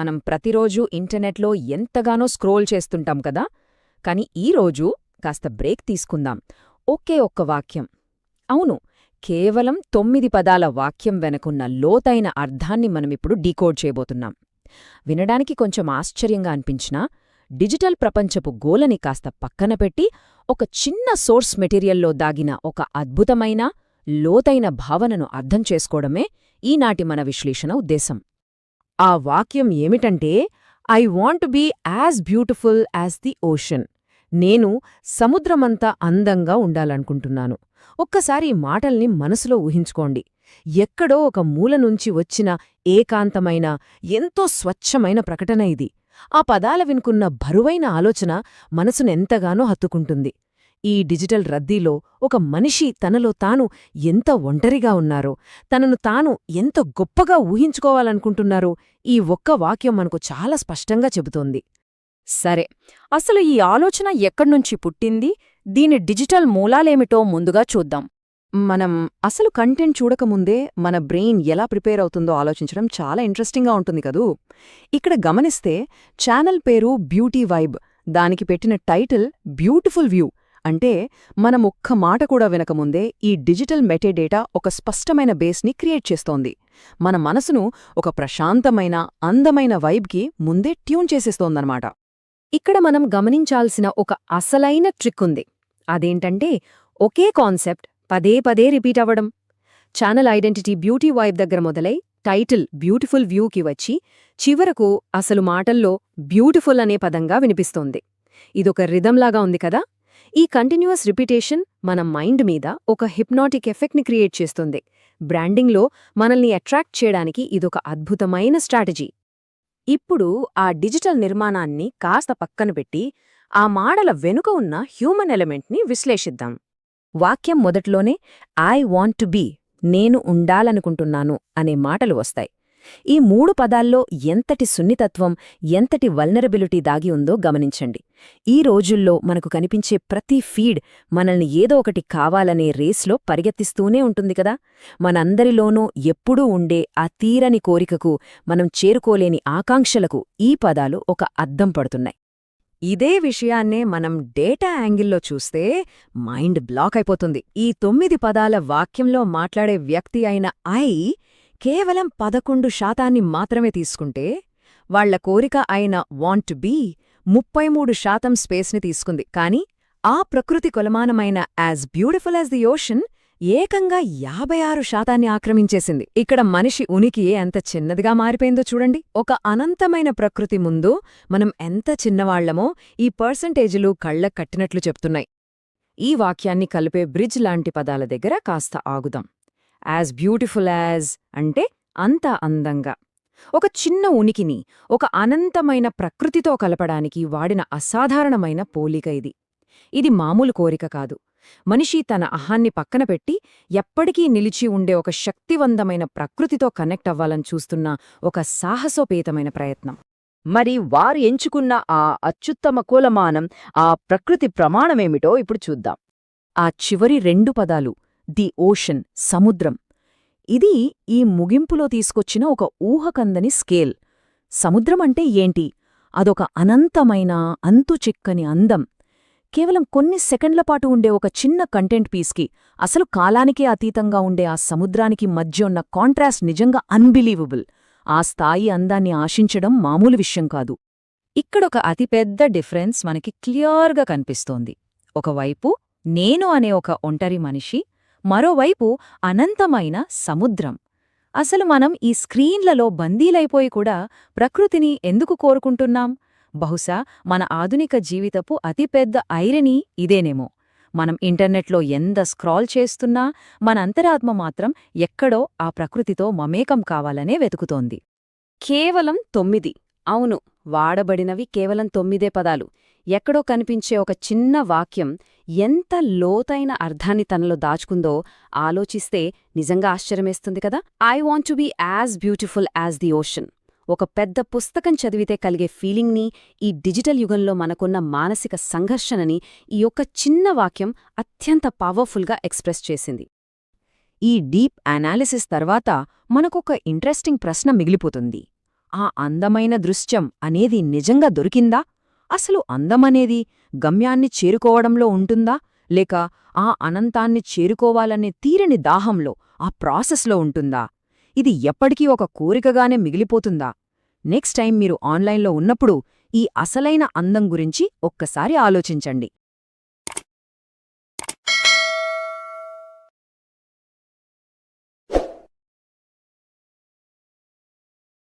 మనం ప్రతిరోజూ ఇంటర్నెట్లో ఎంతగానో స్క్రోల్ చేస్తుంటాం కదా. కాని ఈరోజు కాస్త బ్రేక్ తీసుకుందాం. ఒకే ఒక్క వాక్యం, అవును, కేవలం 9 పదాల వాక్యం వెనకున్న లోతైన అర్థాన్ని మనమిప్పుడు డీకోడ్ చేయబోతున్నాం. వినడానికి కొంచెం ఆశ్చర్యంగా అనిపించినా డిజిటల్ ప్రపంచపు గోలని కాస్త పక్కన పెట్టి ఒక చిన్న సోర్స్ మెటీరియల్లో దాగిన ఒక అద్భుతమైన లోతైన భావనను అర్థం చేసుకోవడమే ఈనాటి మన విశ్లేషణ ఉద్దేశం. ఆ వాక్యం ఏమిటంటే, I want be as beautiful as the ocean. నేను సముద్రమంత అందంగా ఉండాలనుకుంటున్నాను. ఒక్కసారి ఈ మాటల్ని మనసులో ఊహించుకోండి. ఎక్కడో ఒక మూల నుంచి వచ్చిన ఏకాంతమైన, ఎంతో స్వచ్ఛమైన ప్రకటన ఇది. ఆ పదాల వెనుకున్న బరువైన ఆలోచన మనసునెంతగానో హత్తుకుంటుంది. ఈ డిజిటల్ రద్దీలో ఒక మనిషి తనలో తాను ఎంత ఒంటరిగా ఉన్నారో, తనను తాను ఎంత గొప్పగా ఊహించుకోవాలనుకుంటున్నారో ఈ ఒక్క వాక్యం మనకు చాలా స్పష్టంగా చెబుతోంది. సరే, అసలు ఈ ఆలోచన ఎక్కడ్నుంచి పుట్టింది, దీని డిజిటల్ మూలాలేమిటో ముందుగా చూద్దాం. మనం అసలు కంటెంట్ చూడకముందే మన బ్రెయిన్ ఎలా ప్రిపేర్ అవుతుందో ఆలోచించడం చాలా ఇంట్రెస్టింగ్గా ఉంటుంది కదూ. ఇక్కడ గమనిస్తే ఛానల్ పేరు బ్యూటీ వైబ్, దానికి పెట్టిన టైటిల్ బ్యూటిఫుల్ వ్యూ. అంటే మనం ఒక్క మాట కూడా వినకముందే ఈ డిజిటల్ మెటాడేటా ఒక స్పష్టమైన బేస్ని క్రియేట్ చేస్తోంది. మన మనసును ఒక ప్రశాంతమైన, అందమైన వైబ్కి ముందే ట్యూన్ చేసేస్తోందన్నమాట. ఇక్కడ మనం గమనించాల్సిన ఒక అసలైన ట్రిక్ ఉంది. అదేంటంటే, ఒకే కాన్సెప్ట్ పదే పదే రిపీట్ అవ్వడం. ఛానల్ ఐడెంటిటీ బ్యూటీ వైబ్ దగ్గర మొదలై టైటిల్ బ్యూటిఫుల్ వ్యూకి వచ్చి చివరకు అసలు మాటల్లో బ్యూటిఫుల్ అనే పదంగా వినిపిస్తోంది. ఇదొక రిథంలాగా ఉంది కదా. ఈ కంటిన్యూయస్ రిపిటేషన్ మన మైండ్ మీద ఒక హిప్నాటిక్ ఎఫెక్ట్ని క్రియేట్ చేస్తుంది. బ్రాండింగ్లో మనల్ని అట్రాక్ట్ చేయడానికి ఇదొక అద్భుతమైన స్ట్రాటజీ. ఇప్పుడు ఆ డిజిటల్ నిర్మాణాన్ని కాస్త పక్కన పెట్టి ఆ మాటల వెనుక ఉన్న హ్యూమన్ ఎలిమెంట్ని విశ్లేషిద్దాం. వాక్యం మొదట్లోనే ఐ వాంట్ టు బీ, నేను ఉండాలనుకుంటున్నాను అనే మాటలు వస్తాయి. ఈ 3 పదాల్లో ఎంతటి సున్నితత్వం, ఎంతటి వల్నరబిలిటీ దాగి ఉందో గమనించండి. ఈ రోజుల్లో మనకు కనిపించే ప్రతి ఫీడ్ మనల్ని ఏదో ఒకటి కావాలనే రేస్లో పరిగెత్తిస్తూనే ఉంటుంది కదా. మనందరిలోనూ ఎప్పుడూ ఉండే ఆ తీరని కోరికకు, మనం చేరుకోలేని ఆకాంక్షలకు ఈ పదాలు ఒక అద్దం పడుతున్నాయి. ఇదే విషయాన్నే మనం డేటా యాంగిల్లో చూస్తే మైండ్ బ్లాక్ అయిపోతుంది. ఈ 9 పదాల వాక్యంలో మాట్లాడే వ్యక్తి అయిన ఐ కేవలం 11% మాత్రమే తీసుకుంటే, వాళ్ల కోరిక అయిన వాంట్ టు బీ 33% స్పేస్ని తీసుకుంది. కాని ఆ ప్రకృతి కొలమానమైన as beautiful as the ocean ఏకంగా 56% ఆక్రమించేసింది. ఇక్కడ మనిషి ఉనికియే ఎంత చిన్నదిగా మారిపోయిందో చూడండి. ఒక అనంతమైన ప్రకృతి ముందు మనం ఎంత చిన్నవాళ్లమో ఈ పర్సంటేజులు కళ్లక్ కట్టినట్లు చెప్తున్నాయి. ఈ వాక్యాన్ని కలిపే బ్రిడ్జ్ లాంటి పదాల దగ్గర కాస్త ఆగుదాం. యాజ్ బ్యూటిఫుల్ యాజ్ అంటే అంత అందంగా. ఒక చిన్న ఉనికిని ఒక అనంతమైన ప్రకృతితో కలపడానికి వాడిన అసాధారణమైన పోలిక ఇది. ఇది మామూలు కోరిక కాదు. మనిషి తన అహాన్ని పక్కన పెట్టి ఎప్పటికీ నిలిచి ఉండే ఒక శక్తివంతమైన ప్రకృతితో కనెక్ట్ అవ్వాలని చూస్తున్న ఒక సాహసోపేతమైన ప్రయత్నం. మరి వారు ఎంచుకున్న ఆ అత్యుత్తమ కొలమానం, ఆ ప్రకృతి ప్రమాణమేమిటో ఇప్పుడు చూద్దాం. ఆ చివరి 2 పదాలు, ది ఓషన్, సముద్రం. ఇది ఈ ముగింపులో తీసుకొచ్చిన ఒక ఊహకందని స్కేల్. సముద్రమంటే ఏంటి? అదొక అనంతమైన, అంతుచిక్కని అందం. కేవలం కొన్ని సెకండ్లపాటు ఉండే ఒక చిన్న కంటెంట్ పీస్కి, అసలు కాలానికే అతీతంగా ఉండే ఆ సముద్రానికి మధ్య ఉన్న కాంట్రాస్ట్ నిజంగా అన్బిలీవబుల్. ఆ స్థాయి అందాన్ని ఆశించడం మామూలు విషయం కాదు. ఇక్కడొక అతిపెద్ద డిఫరెన్స్ మనకి క్లియర్గా కనిపిస్తోంది. ఒకవైపు నేను అనే ఒక ఒంటరి మనిషి, మరోవైపు అనంతమైన సముద్రం. అసలు మనం ఈ స్క్రీన్లలో బందీలైపోయి కూడా ప్రకృతిని ఎందుకు కోరుకుంటున్నాం? బహుశా మన ఆధునిక జీవితపు అతిపెద్ద ఐరనీ ఇదేనేమో. మనం ఇంటర్నెట్లో ఎంత స్క్రాల్ చేస్తున్నా మన అంతరాత్మ మాత్రం ఎక్కడో ఆ ప్రకృతితో మమేకం కావాలనే వెతుకుతోంది. కేవలం 9, అవును, వాడబడినవి కేవలం 9 పదాలు. ఎక్కడో కనిపించే ఒక చిన్న వాక్యం ఎంత లోతైన అర్థాన్ని తనలో దాచుకుందో ఆలోచిస్తే నిజంగా ఆశ్చర్యమేస్తుంది కదా. I want to be as beautiful as the ocean. ఒక పెద్ద పుస్తకం చదివితే కలిగే ఫీలింగ్ని, ఈ డిజిటల్ యుగంలో మనకున్న మానసిక సంఘర్షణని ఈ యొక్క చిన్న వాక్యం అత్యంత పవర్ఫుల్గా ఎక్స్ప్రెస్ చేసింది. ఈ డీప్ అనాలిసిస్ తర్వాత మనకొక ఇంట్రెస్టింగ్ ప్రశ్న మిగిలిపోతుంది. ఆ అందమైన దృశ్యం అనేది నిజంగా దొరికిందా? అసలు అందమనేది గమ్యాన్ని చేరుకోవడంలో ఉంటుందా, లేక ఆ అనంతాన్ని చేరుకోవాలనే తీరని దాహంలో, ఆ ప్రాసెస్లో ఉంటుందా? ఇది ఎప్పటికీ ఒక కోరికగానే మిగిలిపోతుందా? నెక్స్ట్ టైం మీరు ఆన్లైన్లో ఉన్నప్పుడు ఈ అసలైన అందం గురించి ఒక్కసారి ఆలోచించండి.